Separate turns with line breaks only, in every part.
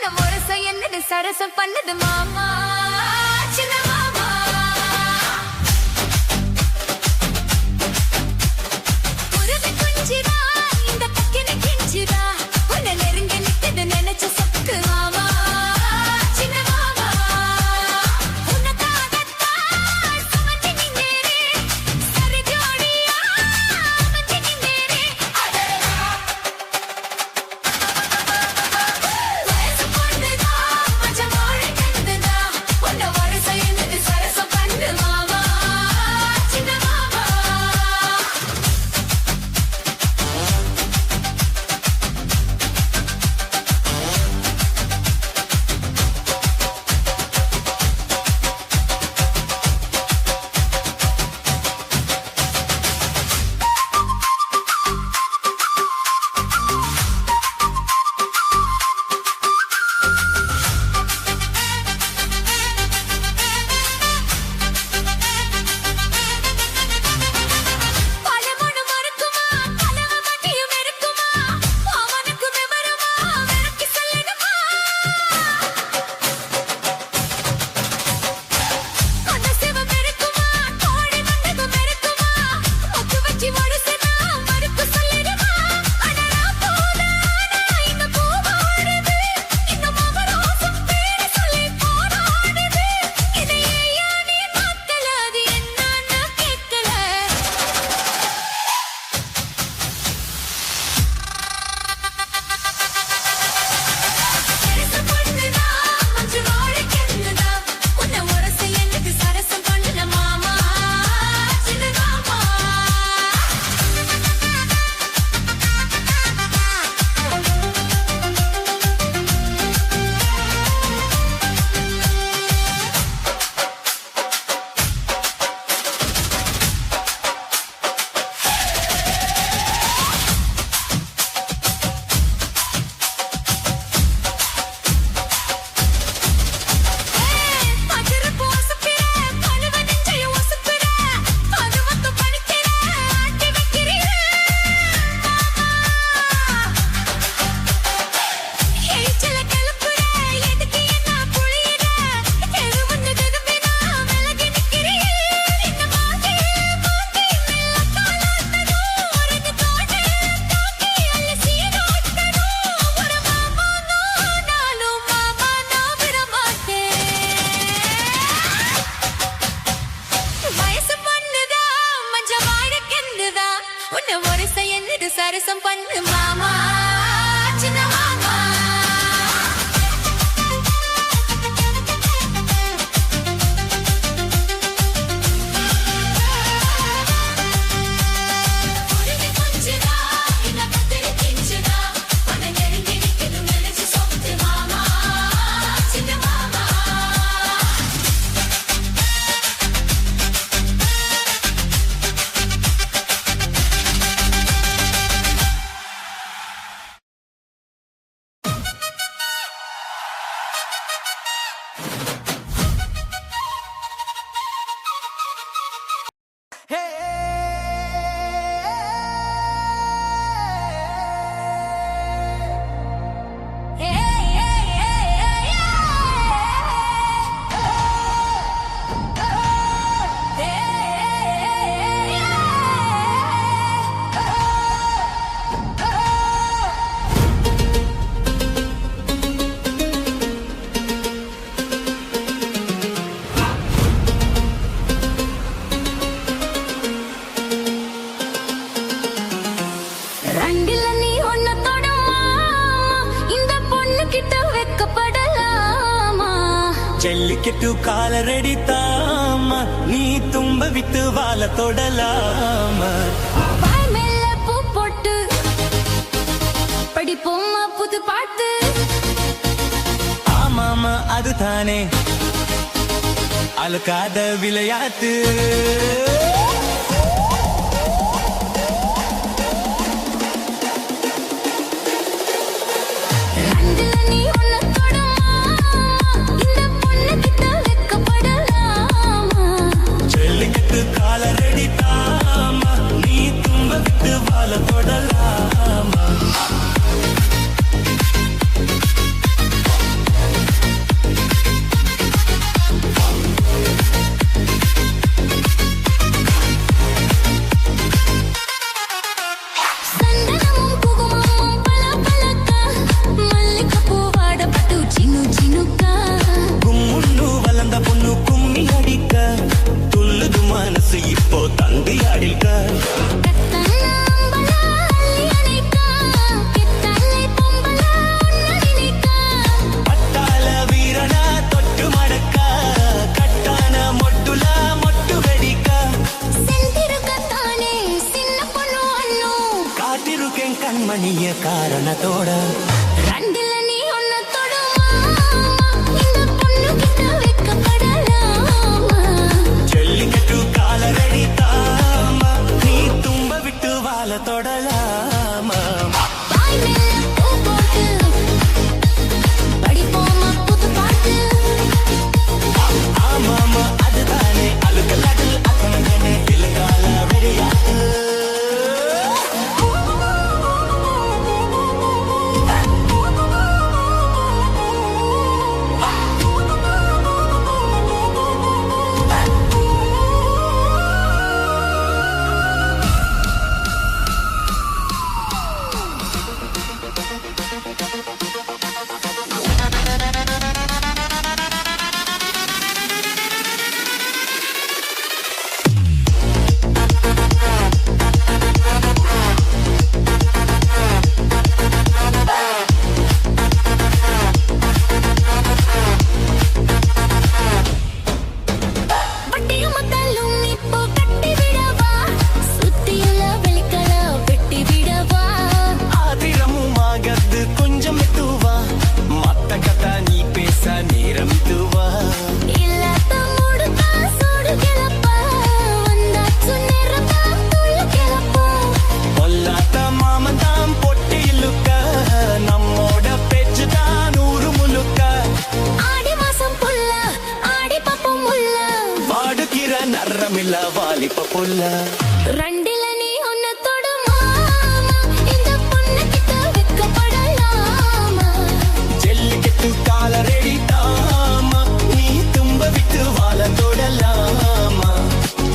உன்ன முரச என்னது சரசம் பண்ணது மாமா சின்ன மாமா உருவி குஞ்சிரா இந்த பக்கின கிஞ்சிரா உன்ன நெருங்கி நிக்குது நினைச்ச சொக்கு மாமா சின்ன மாமா உனக்காகத்தான் சுமந்து நின்னேரே சரி ஜோடியா அமைஞ்சு நின்னேரே வயசு பொண்ணுதா மஞ்சள் மோழை கண்டுதா உன்ன வருஷ என்னது சரசம் பண்ணு மாமா சின்ன மாமா பலமொழி மறுக்குமா பலவ மட்டியும் இருக்குமா அவனுக்கு விவரமா விளக்கி சொல்லணுமா அந்த சிவம் இருக்குமா கோடி மண்டபம் இருக்குமா முத்து வச்சி ஒடுசுனா மறுப்பு சொல்லிடுமா அடரா போதானா இந்த பூவாடுது இந்த மவரோசம் பேர சொல்லி போராடுது இதை ஏன் நீ மாத்தல அது என்னன்னு கேட்கல சரசம் பண்ணுதா மஞ்சள் மோழை கண்டுதா உன்ன முரச என்னது சரசம் பண்ணல மாமா சின்ன மாமா பகிரப்பு ஒசுப்பிர பழுவ நெஞ்சைய ஒசுப்பிர அது வந்து பணிக்கிற ஆட்டி வைக்கிறீர எரிச்சல கிளப்புற எதுக்கு என்ன புளியிற எது வந்து திரும்பினா விலகி நிக்கிறீ இந்த மாங்கி மெல்ல தாளாட்டணும் உறங்கு தோடு தாக்கி அள்ளி சீரோட்டணும் ஒரு மாமா நானும் மாமா நான் விடமாட்டேன் வயசு பொண்ணுதா மஞ்ச வாழக்கெந்துதா உன்ன முரச என்னது சரசம் பண்ணு மாமா சின்ன மாமா உருவி குஞ்சிரா இந்த கத்திரி கிஞ்சிரா உன்ன நெருங்கி நிக்குது நினைச்சு சொத்து மாமா சின்ன மாமா ரெண்டில நீ ஒன்ன தொடமா இந்த பொண்ணு கிட்ட வெக்கப்படலாமா
ஜல்லிக்கட்டு காலரடி தாம நீ தும்ப வித்து வாழ தொடலாம
வாய் மேல பூ போட்டு படிப்போமா புது பாட்டு
ஆமாமா அதுதானே அழுக்காத விளையாட்டு
ரெண்டில நீ ஒன்ன தொடமா இந்த பொண்ணு கிட்ட வெக்கப்படலாமா
ஜல்லிக்கட்டு காலரடி தாம நீ தும்ப வித்து வாழ தொடலாம வானத்தோட
ரெண்டுல நீ ஒன்ன தொடுமா இந்த பொண்ணு கிட்ட வெக்கப்படலாமா
ஜல்லிக்கட்டு காலரடி தாமா நீ தும்ப விட்டு வாழ தொடலாமா
வாய் மேல பூ போட்டு படிப்போமா புது பாட்டு
ஆமாமா அதுதானே அழுக்கலாட்டு அக்கணங்கனே இலக்கால ரெடியாட்டு
வட்டியும் மத்தாலும் இப்போ கட்டி விடவா சுத்தியுள்ள வெளிக்கல வெட்டி விடவா
ஆதிரமும் ஆகது கொஞ்சம் மெத்துவா மத்த கதா நீ பேச நேரம் துவா
இல்லாத மூடுதா சூடு கிளப்பா வந்தாச்சு நேரமா துள்ளு கிளப்போம்
பொல்லாத மாமந்தாம் பொட்டி இழுக்க நம்மோட பேச்சு தான் நூறு முழுக்க
ஆடி மாசம் புல்ல ஆடி பாப்போம் முல்ல
வாடுகிற நரமில்ல வாலிப்ப புல்ல
ரெண்டுல நீ ஒன்ன தொடுமா இந்த பொண்ணு கிட்ட வெக்கப்படலாமா
ஜல்லிக்கட்டு கால ரெடி தாமா நீ தும்ப விட்டு வாழ தொடலாமா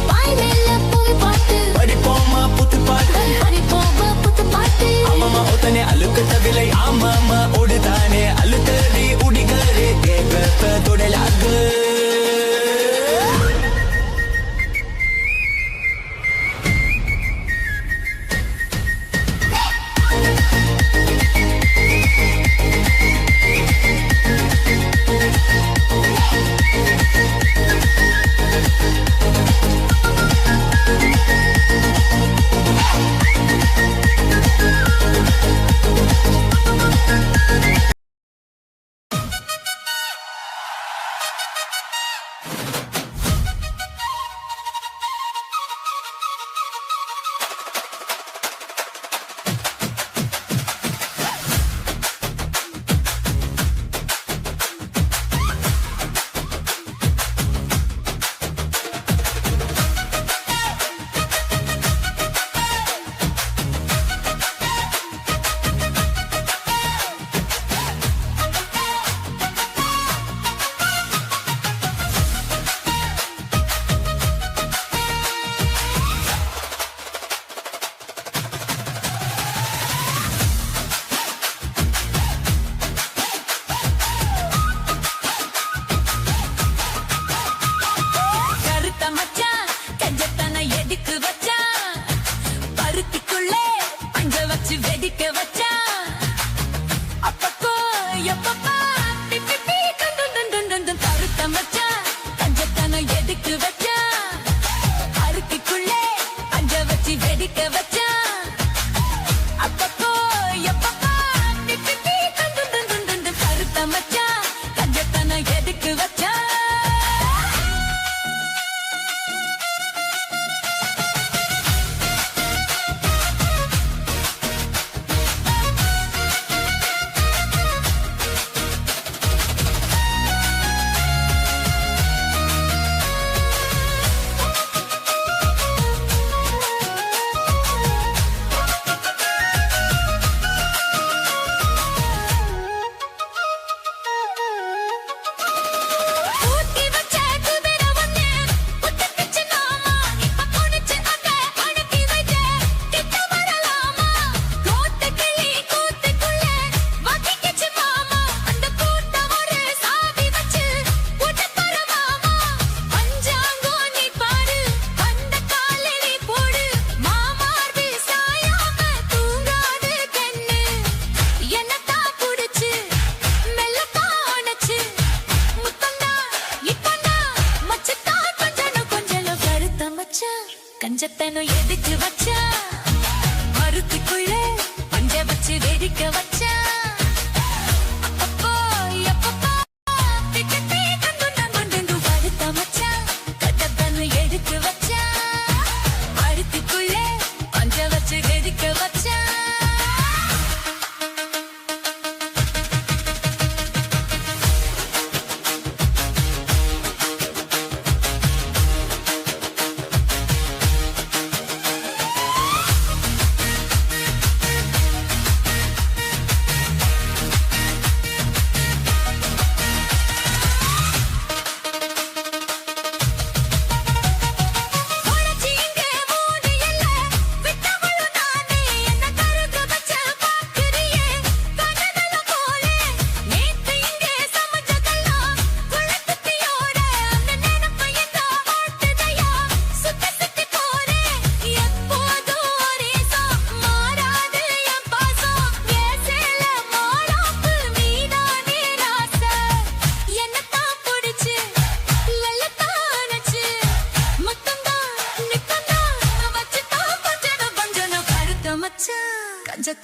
வாய் மேல பூ பாட்டு
படிப்போமா புத்து பாட்டு
படிப்போமா புது பாட்டு
ஆமாமா ஒத்தனே அழுக்கத்த விலை ஆமாமா ஒடுதானே அழுத்தடி உடிகரே கேப்ப தொடலாகு
கருத்த மச்சான் கஞ்சத்தன எதுக்கு வச்சான் பருத்திக்குள்ளே பஞ்ச வச்சு வெடிக்க வச்சான் அப்பப்போ எப்பப்பா பிப்பி கண்டு கருத்த மச்சான் கஞ்சத்தன எதுக்கு வச்சான் பருத்திக்குள்ளே பஞ்ச வச்சு வெடிக்க வச்சான் அப்பப்போ எப்பப்பா பிப்பி கண்டு கருத்த மச்சான் கஞ்சத்தன எதுக்கு வச்சான்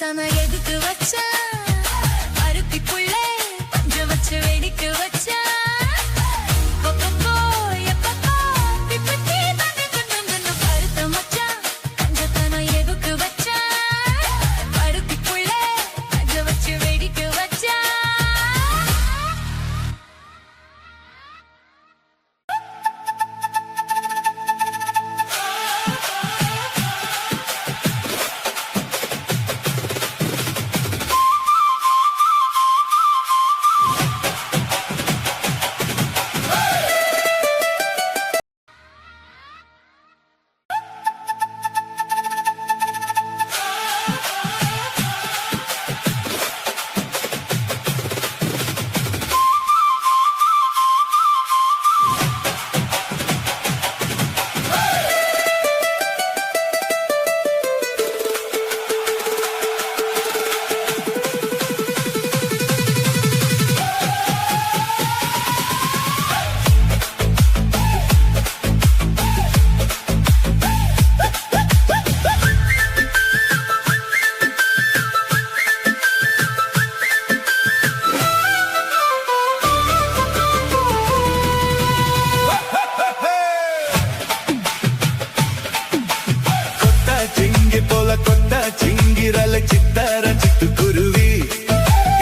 பஞ்சத்தன எதுக்கு வச்சா அருத்திக்குள்ள பஞ்ச வச்சு வேடிக்கை வச்சா
சிங்கிரல சித்தர சிட்டுக்குருவி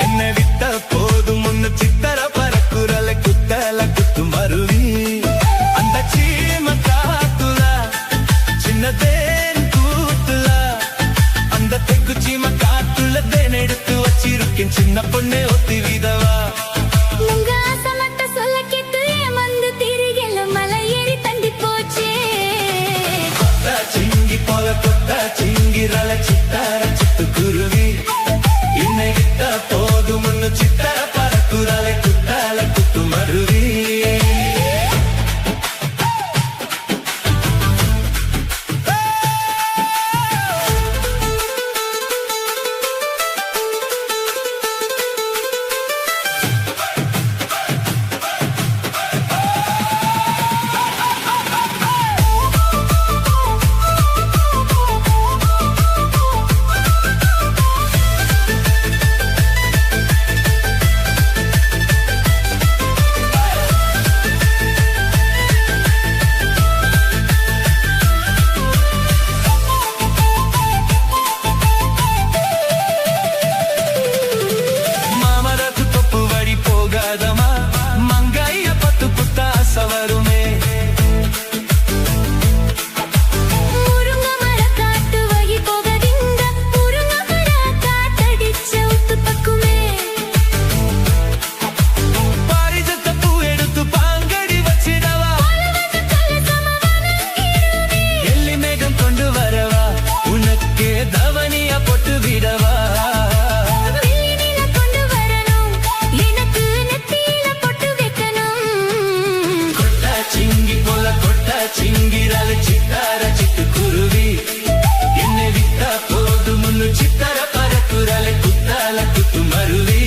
என்ன விட்ட போதும் முன்னு சித்தர பறக்குறல குத்தல குத்து மருவி அந்த சீம காத்துல சின்னதேன் கூத்துல அந்த தெக்கு சீம காத்துல தேன் எடுத்து வச்சிருக்கேன் சின்ன பொண்ணே ஒத்தி விதவா சிங்கிரல சித்தார சிட்டுக்குருவி இன்னை விட்ட போதும் முன்னு சித்தர பறக்குறலை குத்தால குத்து மருவி சிங்கிரல சித்தார சிட்டுக்குருவி என்னை விட்ட போதும் முன்னு சித்தர பறக்குறலை குத்தால குத்து மருவி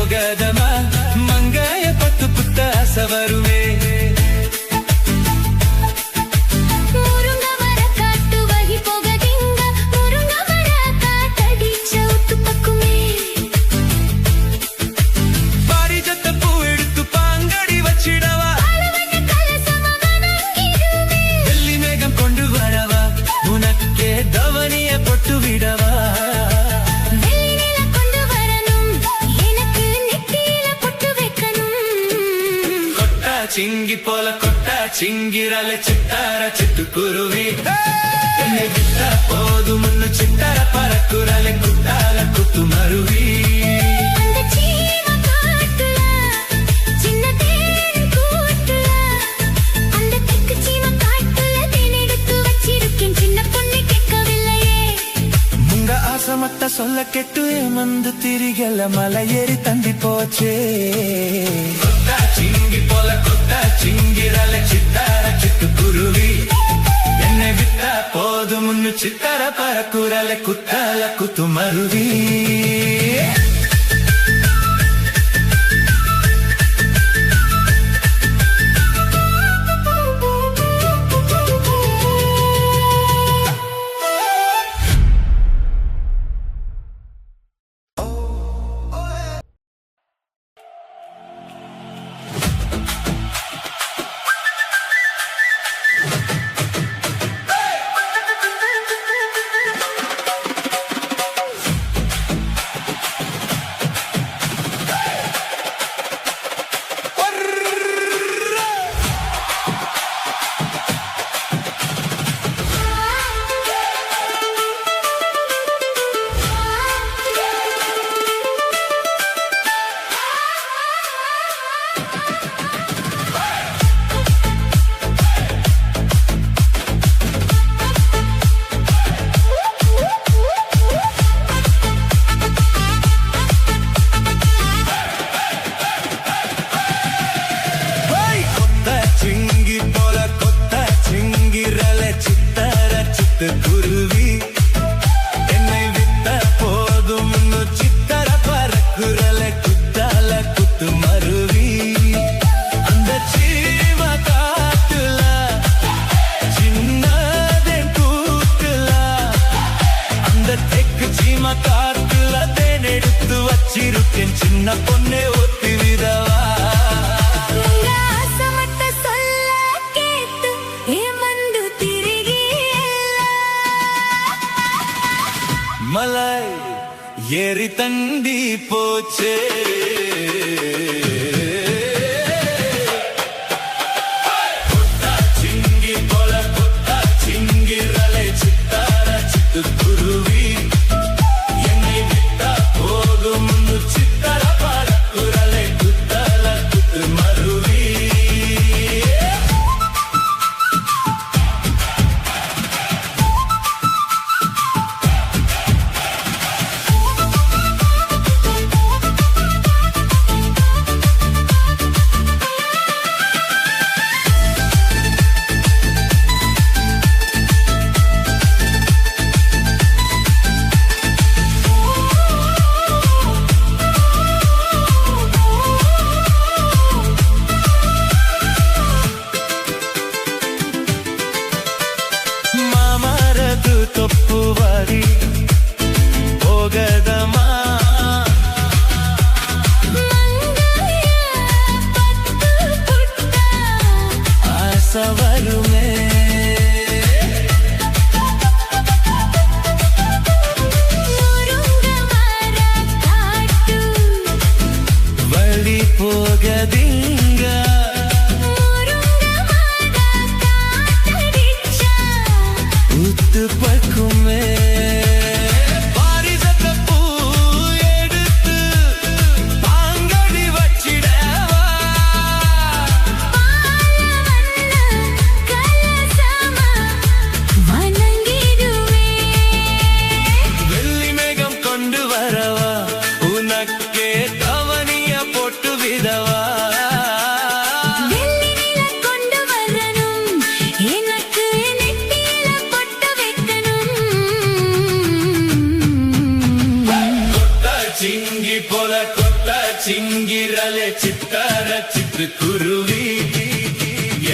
போகதமா மங்காய பத்து புத்த சவருவே
முருங்க மர காட்டு வகி போகதிங்க முருங்க மர காட்டடி சவுத்து பக்குமே
பாரிஜத்த பூ எடுத்து பாங்கடி வச்சிடவா
அளவண்ண கலசம வணங்கிடுமே
வெள்ளி மேகம் கொண்டு வரவா உனக்கே தவனிய பொட்டு விடவா சிங்கி போல கொட்ட சிங்கிரல சித்தார சிட்டுக்குருவி என்னை விட்ட போதும் முன்னு சித்தர பறக்குறலை குத்தால குத்து மருவி
அந்த சீம காட்டு
சொல்ல கெட்டு ஏமந்து திரிகல மலை ஏறி தண்டி போச்சே கொத்தா சிங்கி போல கொத்தா சிங்கிரல சித்தார சிட்டு குருவி என்னை விட்டா போதும் சித்தார பறக்குறல குத்தால குத்து மருவி குருவி என்னை விட்ட போதும் சித்தர பறக்குறல குத்தால குத்து மருவி அந்த சீம காட்டுல சின்னதே கூட்டுல அந்த தெக்கு சீம காட்டுல தேன் எடுத்து வச்சிருக்கேன் சின்ன பொண்ணே ஒத்தி விதவா மலை ஏறி தண்டி போச்சே கொத்தா சிங்கி போல கொத்தா சிங்கிரலை சித்தார சித்து குருவி என்னை விட்டா போதும் சித்தர பறக்குறலை குத்தல குத்து மருவி తప్పువారి పోగదమా ఆసవరుమే వలి పోగదింగా பக்குமே பாரிசத்த பூ எடுத்து பாங்கடி வச்சிடவா வெள்ளி மேகம் கொண்டு வரவா உனக்கே தவனிய போட்டு விதவா சிங்கி போல கொத்தா சிங்கிரலே சித்தார சித்து குருவி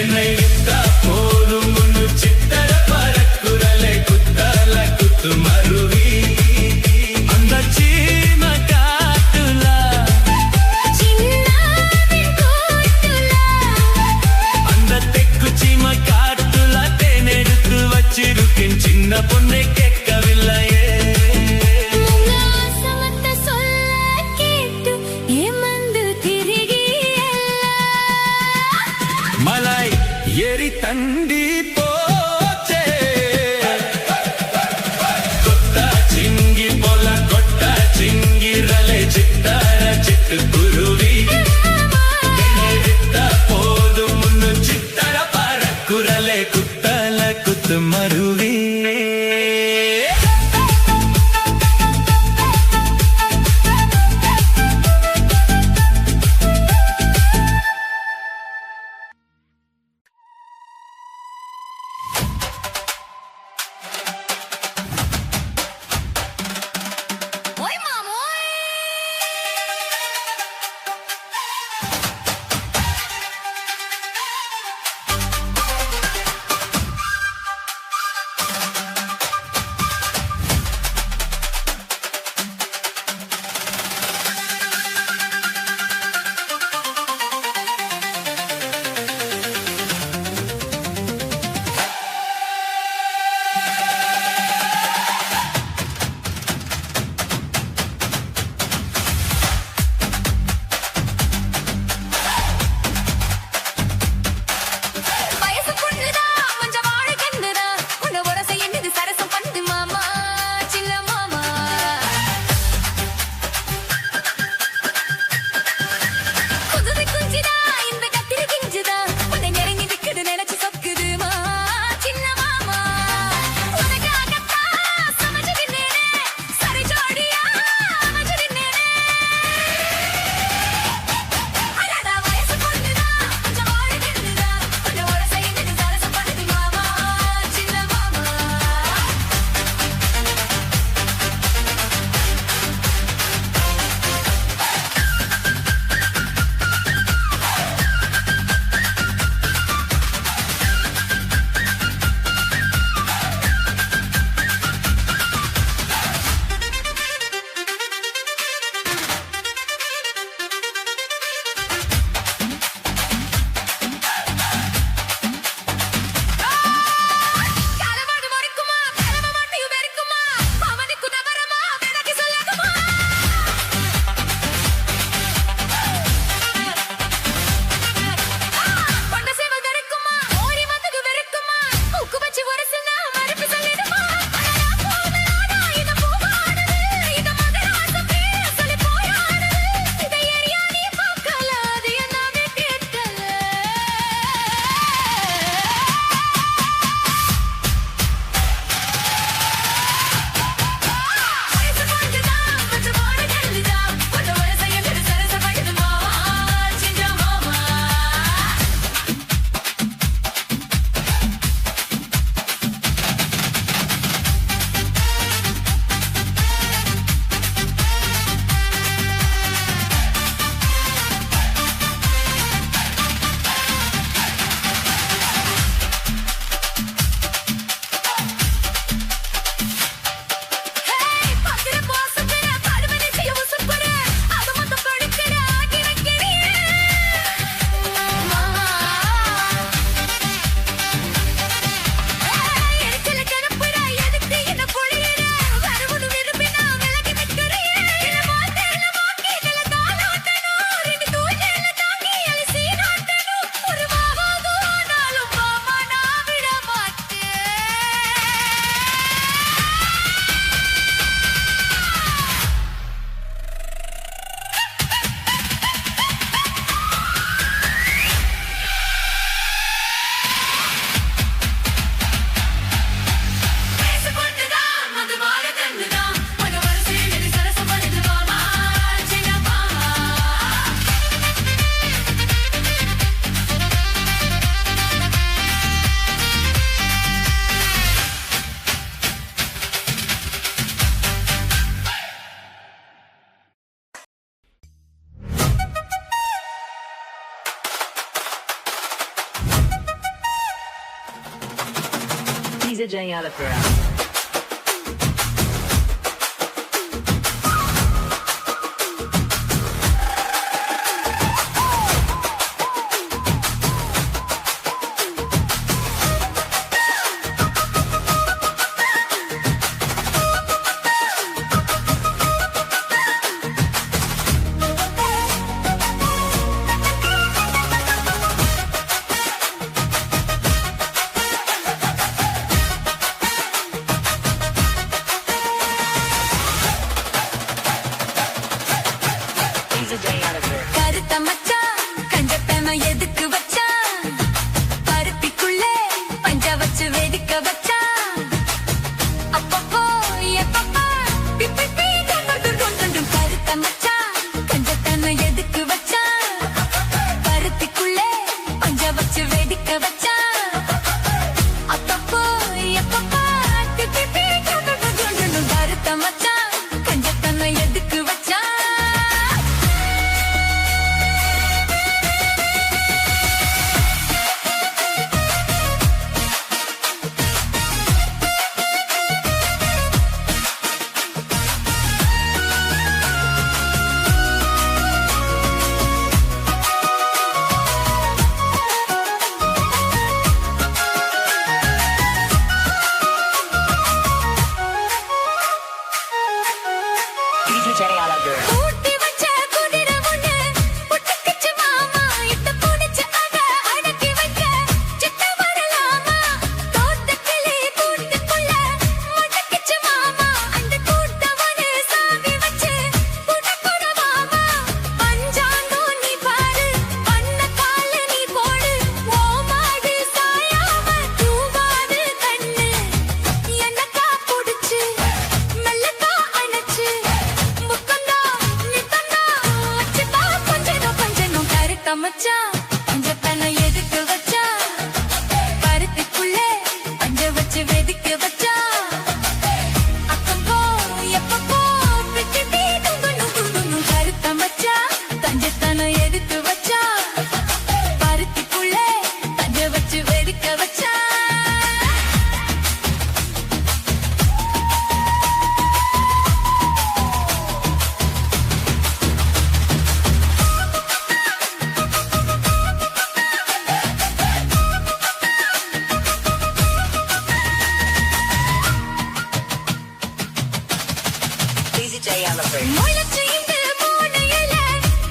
என்னை விட்டா போதும் சித்தர பறக்குறலே குத்தால குத்து மருவி அந்த சீம காட்டுல அந்த தெக்கு சீம காட்டுல தேன் எடுத்து வச்சிருக்கேன் சின்ன பொண்ணை கேட்கவில்லையே மலை ஏறி தண்டி போச்சே கொத்தா சிங்கி போல கொட்டா சிங்கிரலை சித்தார சிட்டு குருவி போதும் சித்தர பறக்குறலை குத்தல குத்து மருவி
DJ Alapura.
கருத்த மச்சான் கஞ்சத்தன எதுக்கு வச்சான் பருத்திக்குள்ளே பஞ்ச வச்சு வெடிக்க வச்சான் அப்பப்போ எப்பப்பா பிப்பி பீ கொண்டு கருத்த மச்சான் கஞ்சத்தன எதுக்கு வச்சான் பருத்திக்குள்ளே பஞ்ச வச்சு வெடிக்க வச்சான் அப்பப்போ எப்பப்பா பிப்பி பீ கொண்டு கருத்த மச்சான் கஞ்சத்தன எதுக்கு வச்சான்
DJ Alapura.
ஊட்டி வச்ச குதிரை ஒண்ணு புட்டுக்கிச்சு மாமா இட்ட புடிச்சு அத அடக்கி வைக்க சித்த வரலாமா தோட்ட கிளி கூட்டுக்குள்ள முட்டுக்கிச்சு மாமா அந்த கூட்டவனு சாவி வச்சு புடக்குற மாமா பஞ்சாங்கோ நீ பாரு பண்ண கால நீ போடு ஓ மாடு சாயாம தூவாது கண்ணு என்னக்கா புடிச்சு மெல்லக்கா அணைச்சு முக்கந்தா நித்தந்தா அச்சுதா கொஞ்சம் கருத்த மச்சான் பஞ்சத்தன எதுக்கு வச்சா பருத்திக்குள்ளே பஞ்ச வச்சு வெடிக்க வச்சா அப்பப்போ எப்பப்போ பிச்சி பீ கருத்த மச்சான் பஞ்சத்தன எதுக்கு வச்சா பருத்திக்குள்ளே பஞ்ச வச்சு வெடிக்க வச்சா
DJ Alapura.
முளைச்சு இந்த மூணையில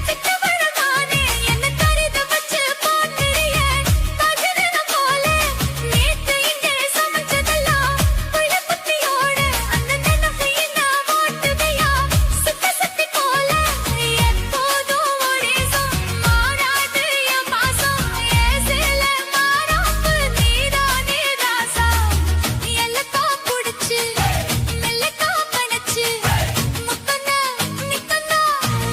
சிட்டு வரதானே என்ன கருத வச்சு போட்டுறிய பகிரன போல நேத்து இங்கே சமைச்சதெல்லாம் புள்ள புத்தியோட அந்த நினைவு என்ன ஓட்டுதையா சுத்தி போல எப்போதும் ஒரே மாறாது என் பாசம் ஏசில மாறாப்பு நீதானே ராசா எல்லக்கா புடிச்சு மெல்லக்கா பணச்சு முக்கண்ணா நிக்கண்ணா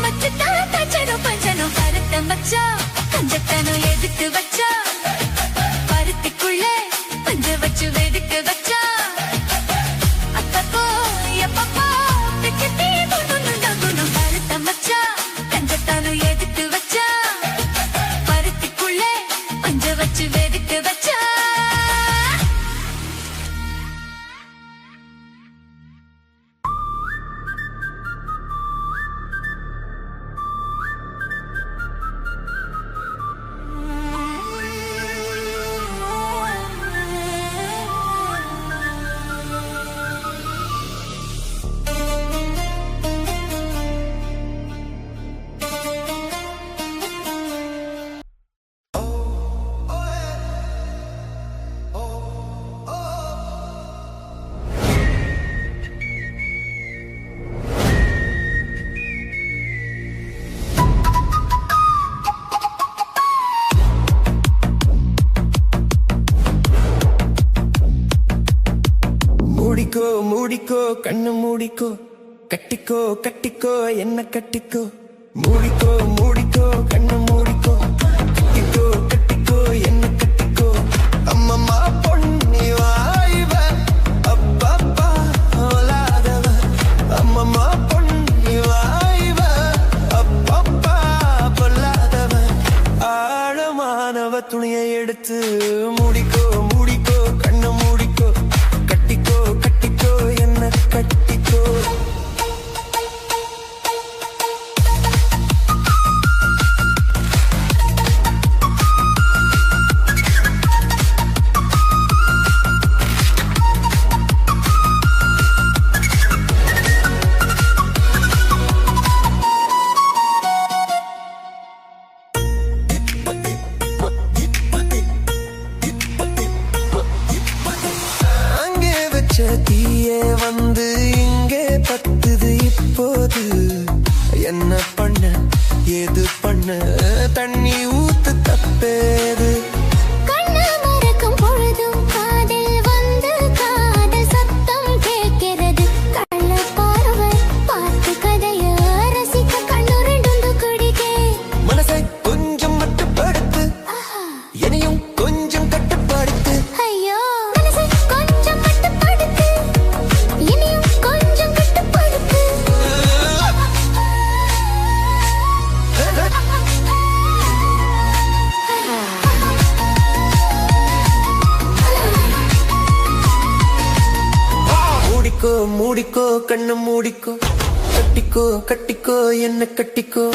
மச்சத்தா தச்சனும் பஞ்சனும் கருத்த மச்சா கஞ்சத்தனும் எதுக்கு வச்சா பருத்திக்குள்ளே பஞ்ச வச்சு வெடிக்க வச்சா அப்பப்போ எப்பப்போ பிச்சி பீ கருத்த மச்சா கஞ்சத்தனும் எதுக்கு வச்சா பருத்திக்குள்ளே பஞ்ச வச்சு வெடிக்க வச்சா
மூடிக்கோ மூடிக்கோ கண்ணு மூடிக்கோ கட்டிக்கோ கட்டிக்கோ என்ன கட்டிக்கோ மூடிக்கோ மூடிக்கோ கண்ணு மூடிக்கோ கட்டிக்கோ கட்டிக்கோ என்ன கட்டிக்கோ அம்மம்மா பொண்ணி வாய்வ அப்பப்பா ஓலாதவ அம்மம்மா பொண்ணி வாய்வ அப்பப்பா பொல்லாதவ ஆழமானவ துணியை எடுத்து மூடிக்கோ மூடிக்கோ கண்ணு மூடிக்கோ என்ன பண்ண ஏது பண்ண தண்ணி ஊத்து தப்பேது
கண்ணு மறக்கும் பொழுதும் காதில் வந்து காதல் சத்தம் கேட்கிறது கள்ள பார்வை பார்த்து கதைய ரசிக்க கண்ணுரெண்டு குடிக்கே
மனசை கொஞ்சம் மட்டுப்படுத்து என்னையும் கொஞ்சம் கட்டுப்படுத்து
ஐயோ மனசை கொஞ்சம் மட்டுப்படுத்து இனியும் கொஞ்சம் கட்டுப்படுத்து
மூடிக்கோ மூடிக்கோ கண்ணு மூடிக்கோ கட்டிக்கோ கட்டிக்கோ என்ன கட்டிக்கோ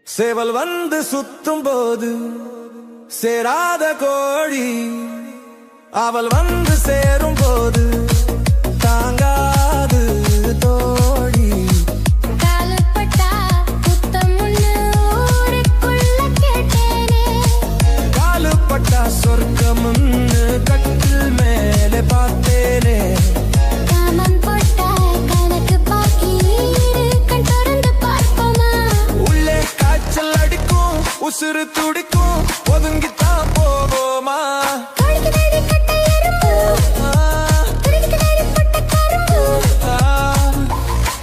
சேவல் வந்து சுத்தும் போது சேராத கோழி அவள் வந்து சேரும் போது தாங்காது தோழி
காலப்பட்டா புத்தம் ஒண்ணு ஊருக்குள்ள கேட்டேனே
காலுப்பட்டா சொர்க்கம்னு கட்டில் மேலே பார்த்தேனே
காமம் போட்டா கணக்கு பாக்கி கண் திறந்து பார்ப்போமா
உள்ளே காய்ச்சல் அடிக்கும் உசுறு துடிக்கும் ஒதுங்கித்தான் போவோமா
கடிக்குதடி கட்டை எறும்பு கடிக்குதடி பட்ட கரும்பு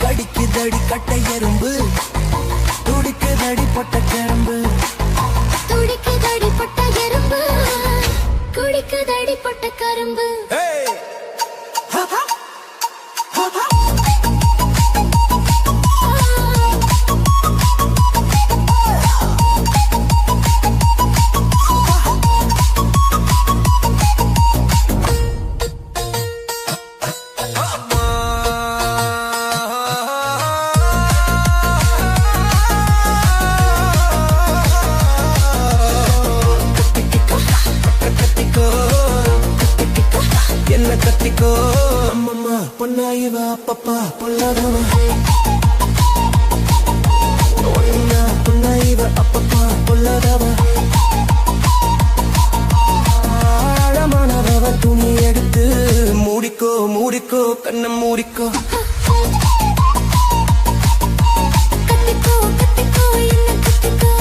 கடிக்குதடி கட்டை எறும்பு துடிக்குதடி பொட்ட கரும்பு
துடிக்குதடி பட்ட எறும்பு குடிக்குதடி பட்ட கரும்பு
என்ன கத்திக்கோ அம்மம்மா பொண்ணா இவ அப்பப்பா பொல்லாதவ ஒன்னா பொண்ணா இவ அப்பப்பா பொல்லாதவ ஆழமானவ துணி எடுத்து மூடிக்கோ மூடிக்கோ கண்ணை மூடிக்கோ
கத்திக்கோ கத்திக்கோ என்ன கத்திக்கோ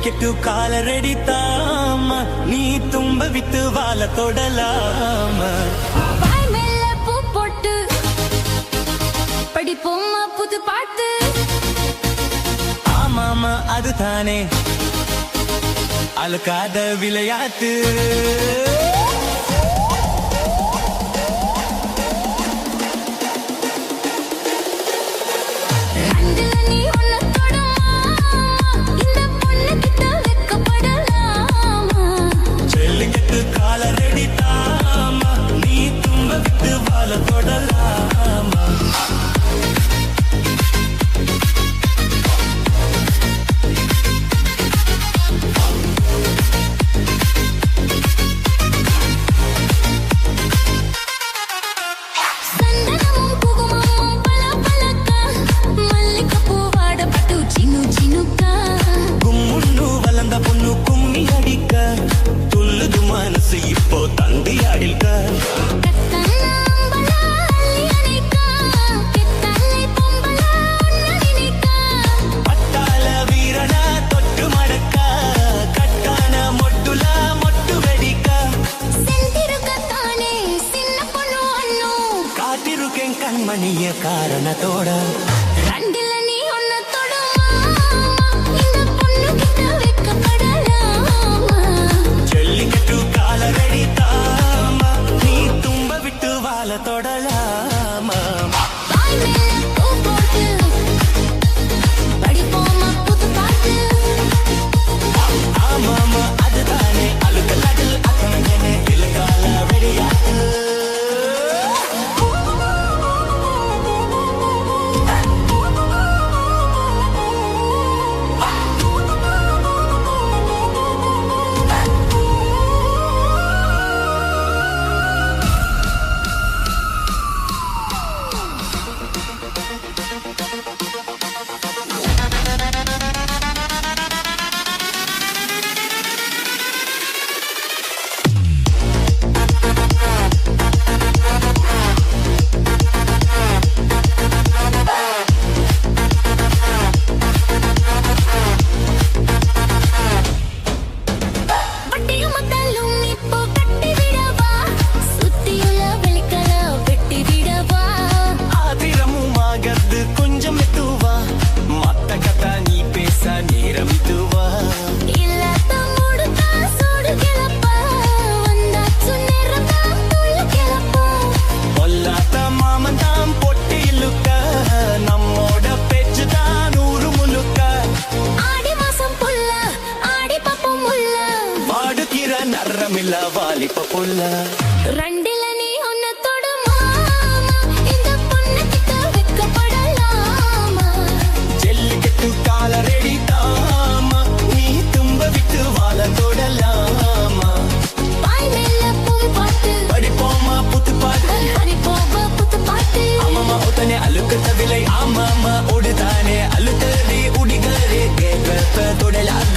ஜல்லிக்கட்டு காலரடி தாமா நீ தும்ப விட்டு வாழ தொடலாமா
வாய் மேல பூ போட்டு படிப்போமா புது பாட்டு
ஆமாமா அதுதானே அழுக்காத விளையாட்டு
ரெண்டுல நீ ஒண்ணு தொடமா இந்த பொண்ணு கிட்ட வெக்கப்படலாமா
ஜல்லிக்கட்டு காலரடி தாமா நீ தும்ப விட்டு வாழ தொடலாமா
சந்தனமும் குங்குமமும் பளபளக்க மல்லிகைப்பூ வாடப்பட்டு சினு சினுக்கா
கும்முன்னு வளர்ந்த பொண்ணு கும்மி அடிக்க துள்ளுது மனசு இப்போ தந்தி அடிக்க
கத்தனாம்பலா அள்ளியணிக்கா கித்தலை பொம்பலா உன்ன நினைக்கா
பட்டாள வீரனா தொட்டு மடக்க கட்டான மொட்டுல மொட்டு வெடிக்க
செந்திருக்கத்தானே சின்ன பொண்ணு அண்ணு
காத்திருக்கேன் கண்மணிய காரணத்தோட
ரெண்டுல நீ ஒண்ணு தொடமா இந்த பொண்ணு கிட்ட வெக்கப்படலாமா
ஜல்லிக்கட்டு காலரடி தாமா நீ தும்ப விட்டு வாழ தொடலாமா
வாய் மேல பூ போட்டு படிப்போமா புது பாட்டு
ஆமாமா அதுதானே அழுக்கலாட்டில் அக்கமஞ்சனே இலக்கால வெடியாட்டு
வட்டியும் மத்தாலும் இப்போ கட்டி விடவா சுத்தியுள்ள வெளிக்கல வெட்டி விடவா
ஆதிரமும் ஆகறது கொஞ்சம் எத்துவா மத்த கதா நீ பேச நேரம் இதுவா
இல்லாத மூடுதா சூடு கிளப்ப வந்தாச்சு நேரத்தா துள்ள கிளப்ப
பொல்லாத மாமன் தான் பொட்டி இழுக்க நம்மோட பேச்சு தான் நூறு முழுக்க
ஆடி மாசம் புல்ல ஆடி பாப்போம் உள்ள
வாடுகிற நரமில்ல வாலிப்ப புல்ல
ரெண்டுல நீ ஒண்ணு தொடமா இந்த பொண்ணு கிட்ட வெக்கப்படலாமா
ஜல்லிக்கட்டு காலரடி தாமா நீ தும்ப விட்டு வாழ தொடலாமா
வாய் மேல பூ போட்டு
படிப்போமா புத்து பாட்டு
படிப்போமா புது பாட்டு
ஆமாமா ஒத்தனை அழுக்கத்த விலை ஆமாமா ஒடுதானே அழுத்தடி உடிகரே கேட்க தொடலாக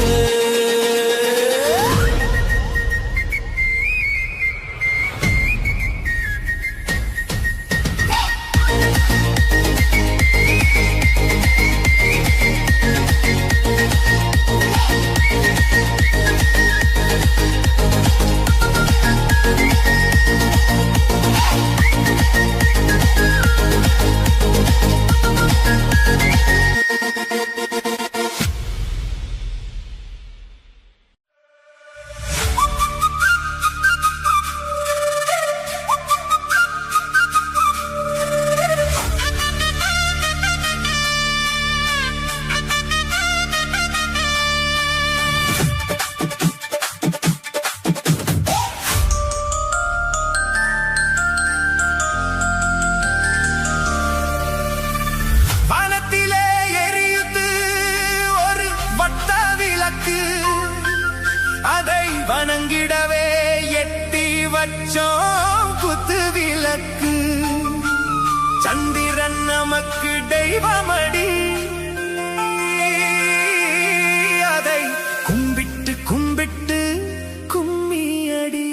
வணங்கிடவே எட்டி வச்சோம் குத்து விளக்கு சந்திரன் நமக்கு தெய்வமடி அதை கும்பிட்டு கும்பிட்டு கும்மியடி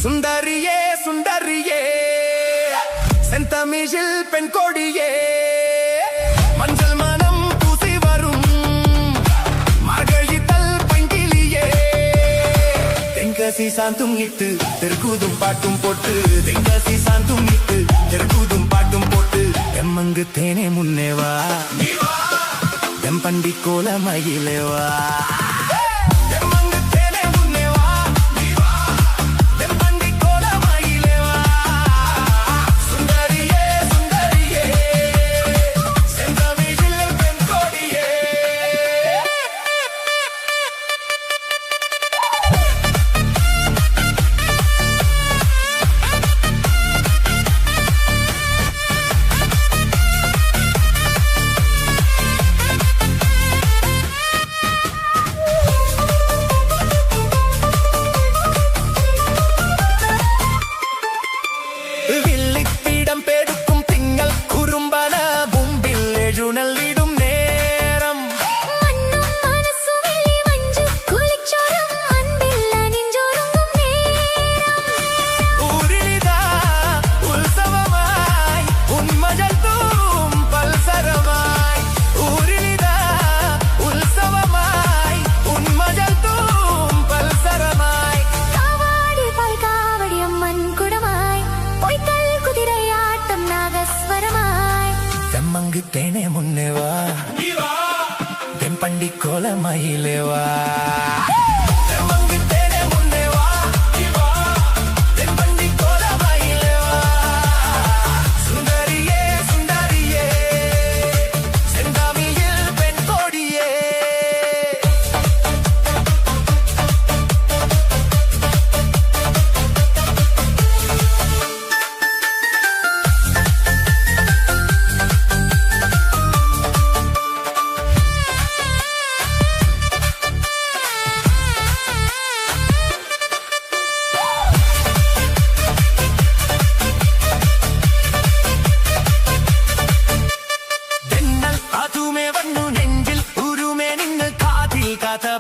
சுந்தரியே சுந்தரியே செந்தமிழில் பெண் கொடியே மஞ்ச தென்காசி சாந்தும் இட்டு தெருக்கூதும் பாட்டும் போட்டு தென்காசி சாந்தும் இட்டு தெருக்கூதும் பாட்டும் போட்டு எம்மங்கு தேனே முன்னேவா எம்பண்டி கோல மகிழேவா தேனே முன்னேவா தென்பண்டி கோல மயிலேவா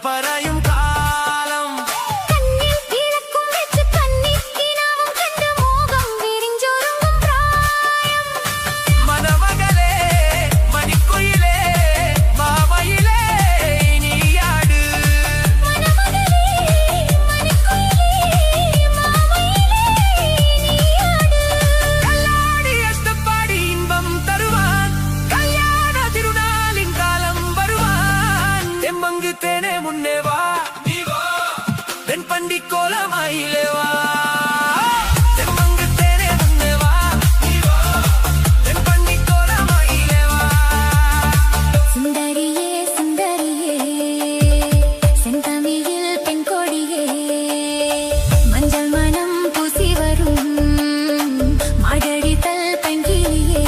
പറയും കാലം കണ്ണിൽ കിഴക്കും വെച്ച് കണ്ണിക്കിനാവും കണ്ട് മോഹം വിരിഞ്ചൊരുങ്ങും പ്രായം മനമകളെ മണിക്കുയിലേ മാമയിലേ നീയാട് മനമകളെ മണിക്കുയിലേ മാമയിലേ നീയാട് കല്ലാടി അഷ്ടപ്പാടി ഇன்பം തരുവാൻ കല്യാണ തിരുനാളിൻ കാലം വരുവാൻ എമ്മങ്ക് തേനെ മുന്നേവാ தென்பண்டி கோல மயிலேவா தெம்மங்கு தேனே முன்னேவா தென்பண்டி கோல மயிலேவா
சுந்தரியே சுந்தரியே செந்தமிழில் பெண் கொடியே மஞ்சள் மனம் பூசி வரும் மாடடித்தல் பெண்கிளியே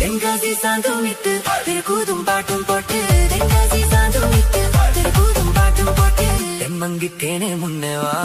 தென்காசி சாந்தும் இட்டு தெருக்கூதும் பாட்டும் போட்டு தென்காசி சாந்தும் இட்டு தெருக்கூதும் பாட்டும் போட்டு தெம்மங்கு தேனே முன்னேவா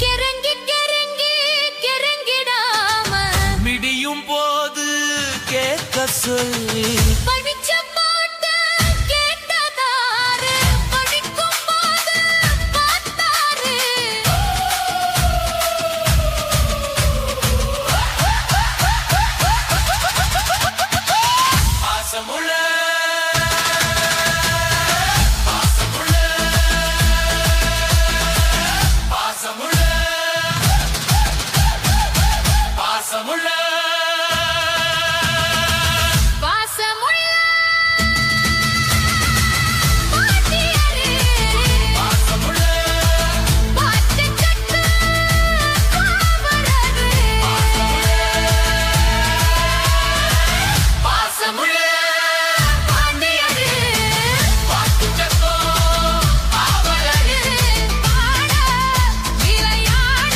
கிறங்கி கிறங்கி கிறங்கிடாம
மிடியும் போது கேட்க சொல்லி
பழிச்சம் போட்டு கேட்டதாரு படிக்கும் போது பார்த்தாரு
பாசமுள்ள பாசமுள்ள பாசமுள்ள
வாசமுள்ள பாட்டியரே
பாசமுள்ள
பாட்டு கட்டு காவலரே
பாசமுள்ள
பாண்டியரே
பாட்டுச்சக்கோ
அவளரே பாட விளையாட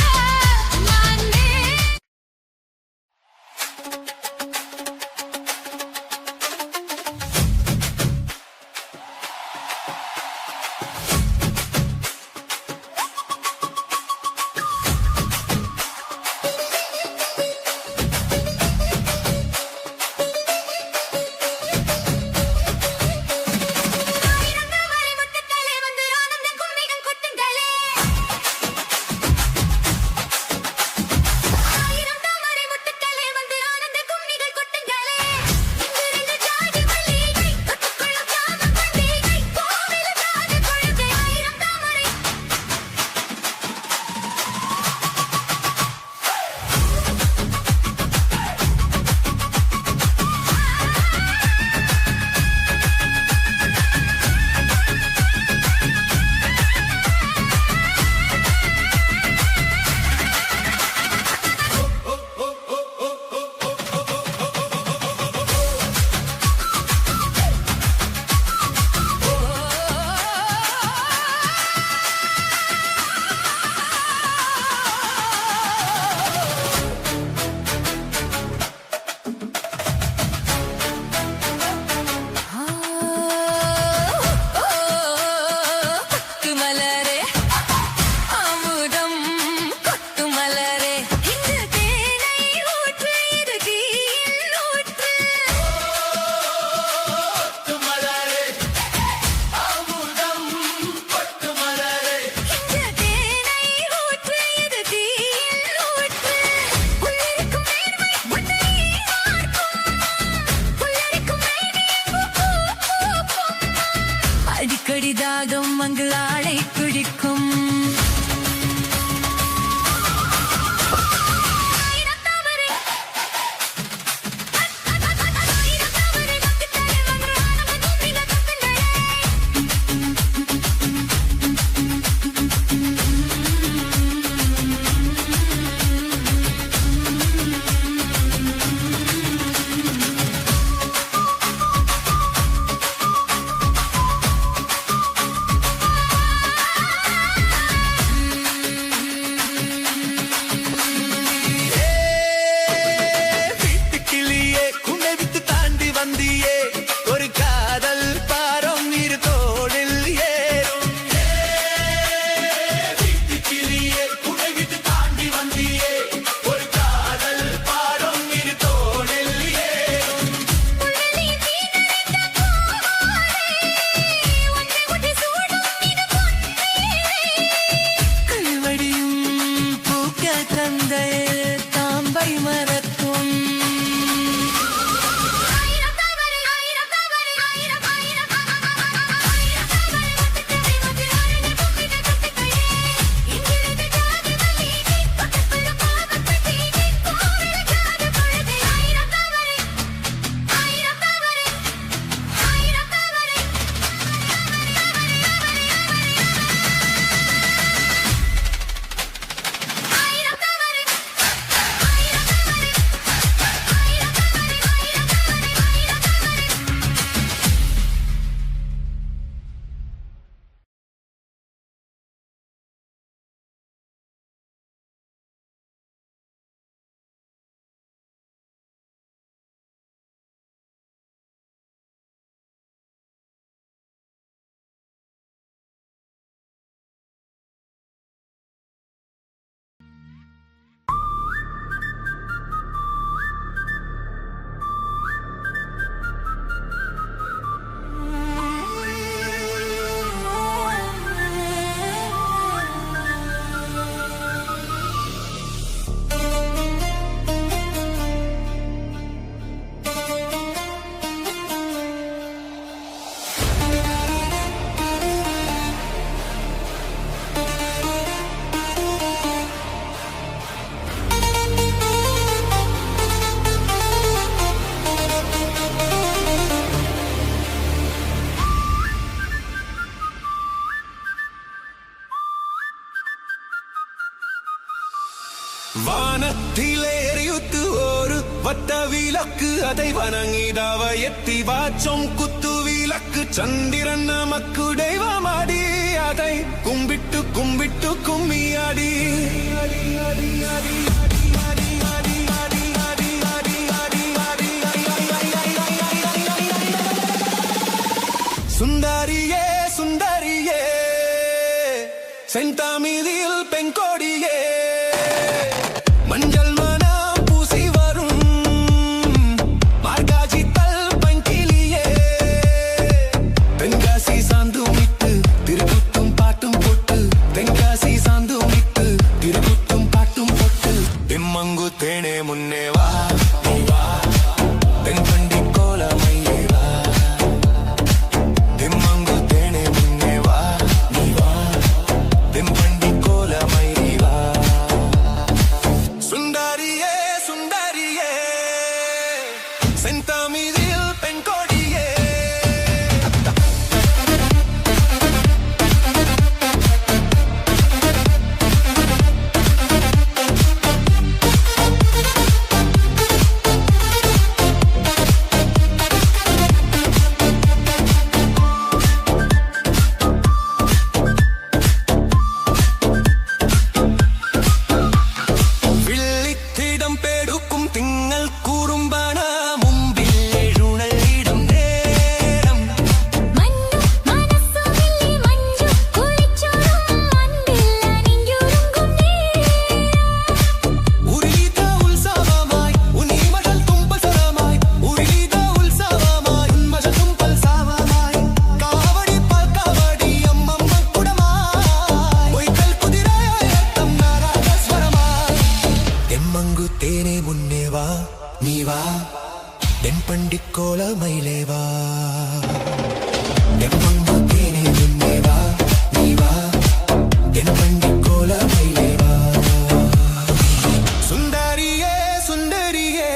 நானே ஆயிரந்தவரை முத்துக்களே வந்து ஆனந்த கும்மிகள் கொட்டுங்களே ஆயிரந்தவரை முத்துக்களே வந்து ஆனந்த கும்மிகள் கொட்டுங்களே இங்கிருந்து ஜாதி மல்லிகை கொட்டுக்குள்ள காம பண்டிகை கோவில் ஜாதி கொழுந்து ஆயிரந்தவரை கொட்டுமலரே அமுதம் கொட்டுமலரே இந்த தேனை ஊற்று இது தீயில் ஊற்று
மலரே அமுதம் பட்டு மலரே
இந்த தேனை ஊற்று இது தீயில் ஊற்று உள்ளிருக்கும் நேர்மை உன்னை பார்க்கும் உள்ளிருக்கும் மேனி பூக்கும் அடிக்கடி தாகம் அங்கு ஆளை பிடிக்கும் ஆயிரத்தவரை முத்துக்களே வந்து ஆனந்த கும்மிகள் கொட்டுங்களே
வீட்டுக்கிளியே குனை விட்டு தாண்டி வந்தியே ஒரு காதல் பாரம் இரு தோளில் ஏறும் வீட்டுக்கிளியே குனை விட்டு தாண்டி வந்தியே ஒரு காதல் பாரம் இரு தோளில் ஏறும்
உள்ளி வீணடைந்த பூவோடே ஒன்றை ஒட்டி சூடும் இது பொன்னேரே
கல்வடியும் பூக்க தந்த தாம்பை மரத்தும்
ஆயிரத்தவரை ஆயிரத்தவரை ஆயிரம் ஆயிரம் ஆயிரத்தவரை முத்துக்களே வந்து ஆனந்த கும்மிகள் கொட்டுங்களே இங்கிருந்து ஜாதி மல்லிகை கொட்டுக்குள்ள காம பண்டிகை கோவில் ஜாதி கொழுந்து ஆயிரத்தவரை ஆயிரத்தவரை ஆயிரத்தவரை ஆயிரத்தவரை
வானத்திலே எரியுத்து ஒரு வட்ட விளக்கு அதை வணங்கிடாவ எத்தி வாச்சோம் குத்து விளக்கு சந்திரன் நமக்கு தெய்வமாடி அதை கும்பிட்டு கும்பிட்டு கும்மியாடி சுந்தரியே சுந்தரியே செந்தாமிதில் பெண்கோடியே மஞ்சள் மனம் பூசி வரும் மார்காஜி தல் பங்கிலியே தென்காசி சாந்து விட்டு திருக்குத்தும் பாட்டும் போட்டு தென்காசி சாந்து விட்டு திருக்குத்தும் பாட்டும் போட்டு திம்மங்கு தேனே முன்னே வா நீ வா தென்பண்டி கோலமையே வா திம்மங்கு தேனே முன்னே வா நீ வா தென்பண்டி கோலமையே வா சுந்தரியே சுந்தரியே செந்தாமிதில் பெண்கோடியே வில்லித்திடம் பேடுக்கும் திங்கள் கூறும்பான மும்பில் எழுநலிடும் நேரம்
மண்ணு மனசு வெள்ளி மஞ்சு குளிச்சோடும் அன்பில் அணிஞ்சுருங்கும்
உரித உற்சவமாய் உன் இமகள் தும்பல் சரமாய் உரித உற்சவமாய் உன் மகள் தும்பல் சாவமாய் காவடி பால் காவடி அம்மம்ம குடமாய் பொய்கள் குதிரையாய் ரத்தம் நாராகஸ்வரமாய் தெம்மங்கு தேனே முன்னே வா நீ வா தென்பண்டி கோலமயிலே வா தெம்மங்கு தேனே முன்னே வா நீ வா தென்பண்டி கோலமயிலே வா சுந்தரியே சுந்தரியே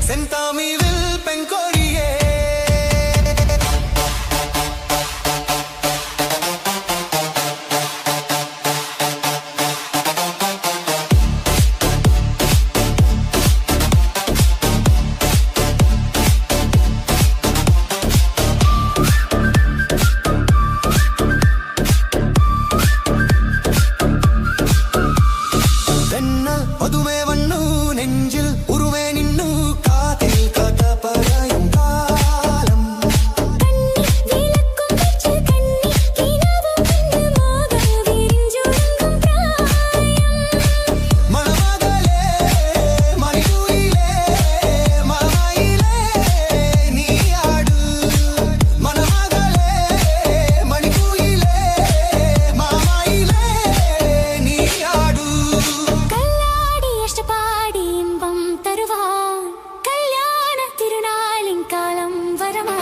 செந்தாமிதில் பெண்கோடியே தென்ன அதுமே வண்ணு நெஞ்சில் உருவே நின்னு காதில் காத்த பராயும் காலம்
விளக்கும் வச்சு கண்ணி கிணவும் கண்ணு மோக விரிஞ்சுருங்கும் பிராயம்
மணமகளே மணிக்குயிலே மணமயிலே நீ ஆடு மணமகளே மணிக்குயிலே மணமயிலே நீ ஆடு
கல்லாடி அஷ்டபாடி இன்பம் தருவான் கல்யாண திருநாளின் காலம் வரமா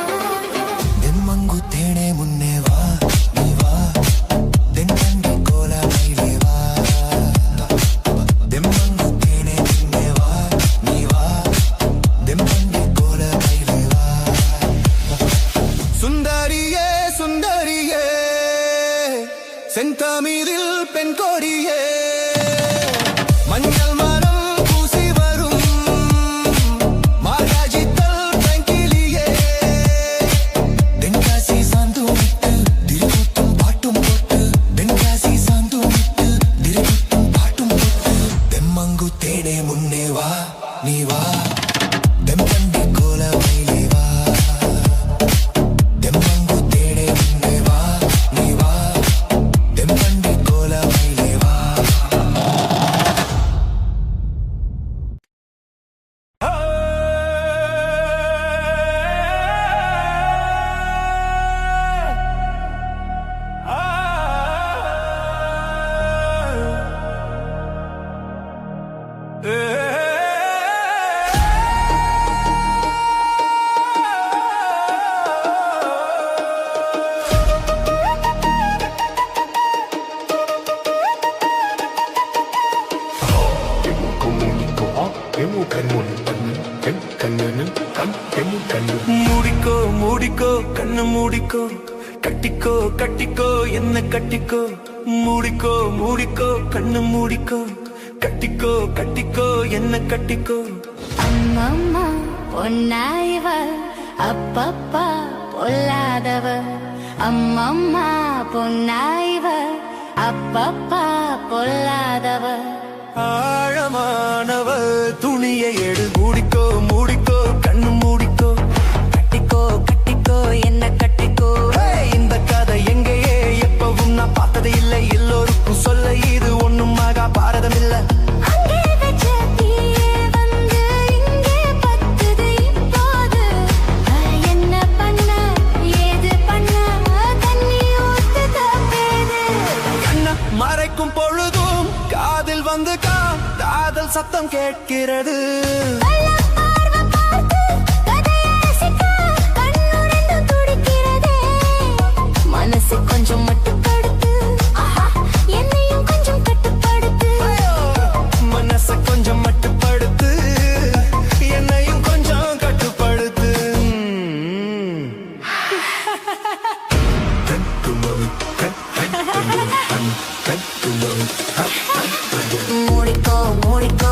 தெம்மங்கு தேனே முன்னே வா நீ வா தென்பண்டி கோலமயிலே வா தெம்மங்கு தேனே முன்னே வா நீ வா தென்பண்டி கோலமயிலே வா சுந்தரியே சுந்தரியே செந்தாமிதில் பெண்கோடியே மஞ்சள் மரம் பூசி வரும் மார்காஜி தல் பங்கிலியே தென்காசி சாந்து விட்டு திருக்குத்தும் பாட்டும் போட்டு தென்காசி சாந்து விட்டு திருக்குத்தும் பாட்டும் போட்டு தெம்மங்கு தேனே முன்னே வா நீ வா தென்பண்டி கோலமயிலே வா தெம்மங்கு தேனே முன்னே வா நீ வா தென்பண்டி கோலமயிலே வா மூடிக்கோ மூடிக்கோ கண்ணு மூடிக்கோ கட்டிக்கோ கட்டிக்கோ என்ன கட்டிக்கோ மூடிக்கோ மூடிக்கோ கண்ணு மூடிக்கோ கட்டிக்கோ கட்டிக்கோ என்ன கட்டிக்கோ.
அம்மம்மா பொன்னாயிவ அப்பப்பா பொல்லாதவ. அம்மம்மா பொன்னாயிவ அப்பப்பா பொல்லாதவ.
ஆழமானவ துணியை எடு மூடிக்கோ மூடிக்கோ கண்ணு மூடிக்கோ.
கட்டிக்கோ கட்டிக்கோ என்ன கட்டிக்கோ.
இந்த கதை எங்கேயே எப்பவும் நான் பார்த்தது இல்லை. எல்லோருக்கும் சொல்ல இது ஒண்ணும் ஆகா பாரதம் இல்ல.
அங்கே வச்ச தீயே வந்து இங்கே பத்துது இப்போது. என்ன பண்ண ஏது பண்ண தண்ணி ஊத்து தப்பேது.
கண்ண மறைக்கும் பொழுதும் காதில் வந்து காதல் சத்தம் கேட்கிறது.
கள்ளப் பார்வை பார்த்து கதையை ரசிக்க கண்ணுடைந்து துடிக்கிறதே. மனசு கொஞ்சம் மட்டுப்படுத்து, என்னையும் கொஞ்சம் கட்டுப்படுத்து.
மனச கொஞ்சம் மட்டுப்படுத்து, என்னையும் கொஞ்சம் கட்டுப்படுத்து.
மூடிக்கோ மூடிக்கோ